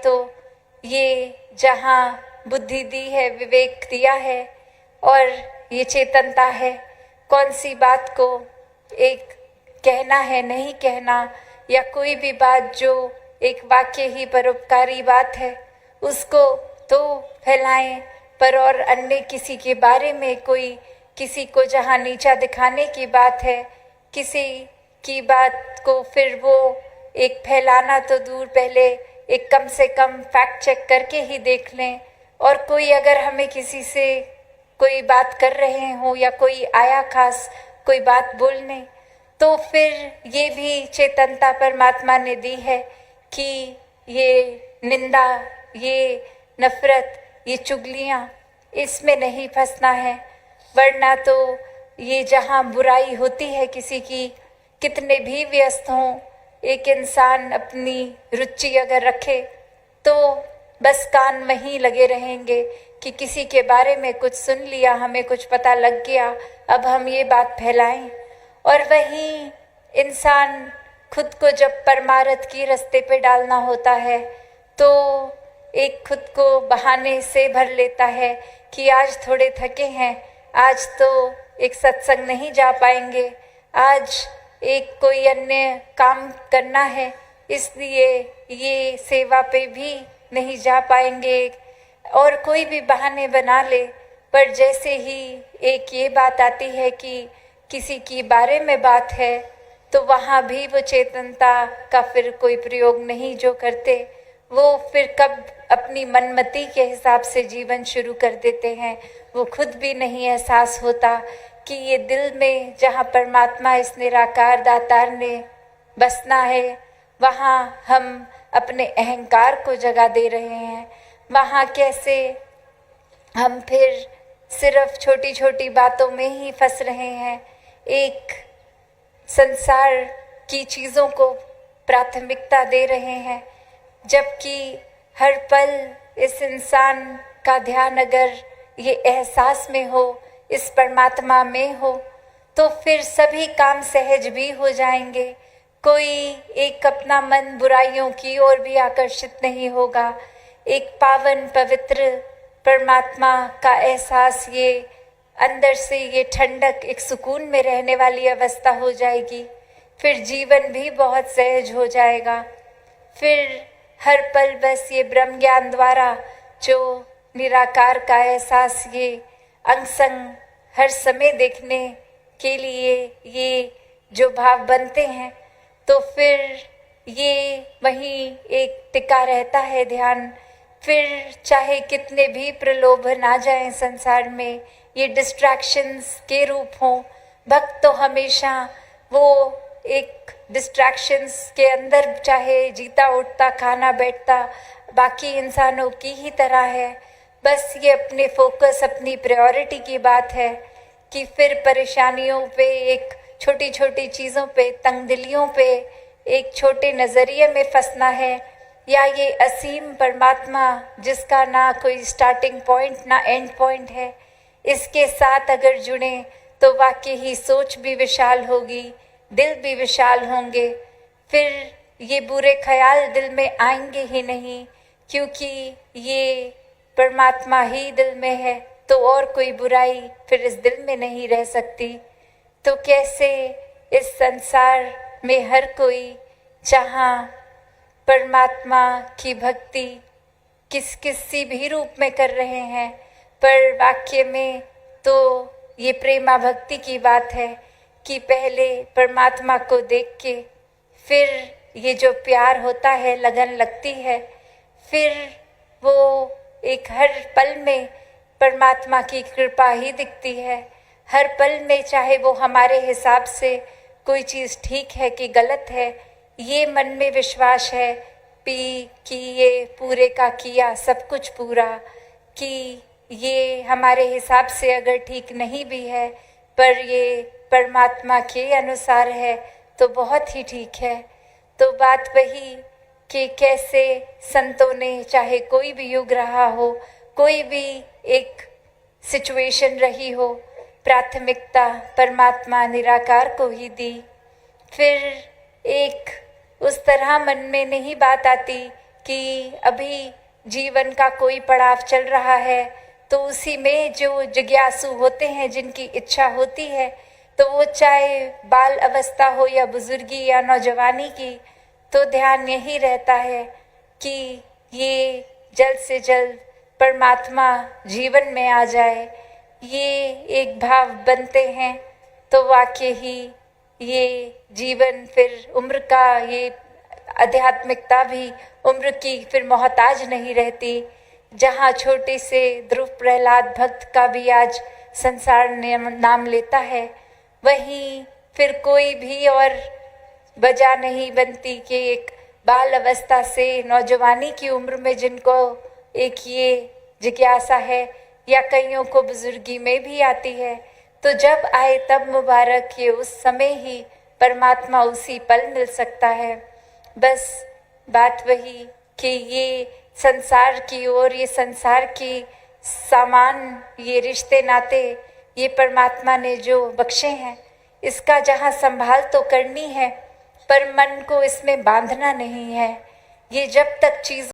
तो ये जहाँ बुद्धि दी है, विवेक दिया है और ये चेतनता है, कौन सी बात को एक कहना है, नहीं कहना, या कोई भी बात जो एक वाक्य ही परोपकारी बात है उसको तो फैलाएं, पर और अन्य किसी के बारे में कोई किसी को जहाँ नीचा दिखाने की बात है, किसी की बात को फिर वो एक फैलाना तो दूर, पहले एक कम से कम फैक्ट चेक करके ही देख लें। और कोई अगर हमें किसी से कोई बात कर रहे हो या कोई आया खास कोई बात बोलने, तो फिर ये भी चेतनता परमात्मा ने दी है कि ये निंदा, ये नफरत, ये चुगलियाँ, इसमें नहीं फंसना है। वरना तो ये जहाँ बुराई होती है किसी की, कितने भी व्यस्त हों, एक इंसान अपनी रुचि अगर रखे तो बस कान वहीं लगे रहेंगे कि किसी के बारे में कुछ सुन लिया, हमें कुछ पता लग गया, अब हम ये बात फैलाएं। और वहीं इंसान खुद को जब परमार्थ की रास्ते पे डालना होता है तो एक खुद को बहाने से भर लेता है कि आज थोड़े थके हैं, आज तो एक सत्संग नहीं जा पाएंगे, आज एक कोई अन्य काम करना है, इसलिए ये सेवा पे भी नहीं जा पाएंगे, और कोई भी बहाने बना ले। पर जैसे ही एक ये बात आती है कि किसी की बारे में बात है, तो वहाँ भी वो चेतनता का फिर कोई प्रयोग नहीं जो करते, वो फिर कब अपनी मनमति के हिसाब से जीवन शुरू कर देते हैं। वो खुद भी नहीं एहसास होता कि ये दिल में जहाँ परमात्मा इस निराकार दातार ने बसना है, वहाँ हम अपने अहंकार को जगा दे रहे हैं। वहाँ कैसे हम फिर सिर्फ छोटी छोटी बातों में ही फंस रहे हैं, एक संसार की चीज़ों को प्राथमिकता दे रहे हैं, जबकि हर पल इस इंसान का ध्यान अगर ये एहसास में हो, इस परमात्मा में हो, तो फिर सभी काम सहज भी हो जाएंगे। कोई एक अपना मन बुराइयों की ओर भी आकर्षित नहीं होगा। एक पावन पवित्र परमात्मा का एहसास, ये अंदर से ये ठंडक, एक सुकून में रहने वाली अवस्था हो जाएगी। फिर जीवन भी बहुत सहज हो जाएगा। फिर हर पल बस ये ब्रह्म ज्ञान द्वारा जो निराकार का एहसास, ये अंग संग हर समय देखने के लिए ये जो भाव बनते हैं, तो फिर ये वहीं एक टिका रहता है ध्यान। फिर चाहे कितने भी प्रलोभन आ जाएं संसार में, ये डिस्ट्रैक्शंस के रूप हों, भक्त तो हमेशा वो एक डिस्ट्रैक्शंस के अंदर चाहे जीता उठता खाना बैठता बाकी इंसानों की ही तरह है। बस ये अपने फोकस, अपनी प्रायोरिटी की बात है कि फिर परेशानियों पे, एक छोटी छोटी चीज़ों पे, तंगदिलियों पे, एक छोटे नज़रिए में फंसना है, या ये असीम परमात्मा जिसका ना कोई स्टार्टिंग पॉइंट ना एंड पॉइंट है, इसके साथ अगर जुड़े तो वाकई ही सोच भी विशाल होगी, दिल भी विशाल होंगे। फिर ये बुरे ख्याल दिल में आएंगे ही नहीं, क्योंकि ये परमात्मा ही दिल में है, तो और कोई बुराई फिर इस दिल में नहीं रह सकती। तो कैसे इस संसार में हर कोई जहाँ परमात्मा की भक्ति किसी भी रूप में कर रहे हैं, पर वाक्य में तो ये प्रेमा भक्ति की बात है कि पहले परमात्मा को देख के फिर ये जो प्यार होता है, लगन लगती है, फिर वो एक हर पल में परमात्मा की कृपा ही दिखती है। हर पल में चाहे वो हमारे हिसाब से कोई चीज़ ठीक है कि गलत है, ये मन में विश्वास है कि ये पूरे का किया सब कुछ पूरा, कि ये हमारे हिसाब से अगर ठीक नहीं भी है, पर ये परमात्मा के अनुसार है तो बहुत ही ठीक है। तो बात वही कि कैसे संतों ने, चाहे कोई भी युग रहा हो, कोई भी एक सिचुएशन रही हो, प्राथमिकता परमात्मा निराकार को ही दी। फिर एक उस तरह मन में नहीं बात आती कि अभी जीवन का कोई पड़ाव चल रहा है तो उसी में जो जिज्ञासु होते हैं, जिनकी इच्छा होती है, तो वो चाहे बाल अवस्था हो या बुजुर्गी या नौजवानी की, तो ध्यान यही रहता है कि ये जल्द से जल्द परमात्मा जीवन में आ जाए। ये एक भाव बनते हैं तो वाकई ही ये जीवन फिर उम्र का, ये आध्यात्मिकता भी उम्र की फिर मोहताज नहीं रहती। जहाँ छोटे से ध्रुव प्रहलाद भक्त का भी आज संसार नाम लेता है, वहीं फिर कोई भी और वजह नहीं बनती कि एक बाल अवस्था से नौजवानी की उम्र में जिनको एक ये जिज्ञासा है, या कईयों को बुजुर्गी में भी आती है, तो जब आए तब मुबारक, ये उस समय ही परमात्मा उसी पल मिल सकता है। बस बात वही कि ये संसार की ओर, ये संसार की सामान, ये रिश्ते नाते, ये परमात्मा ने जो बख्शे हैं, इसका जहाँ संभाल तो करनी है, पर मन को इसमें बांधना नहीं है। ये जब तक चीज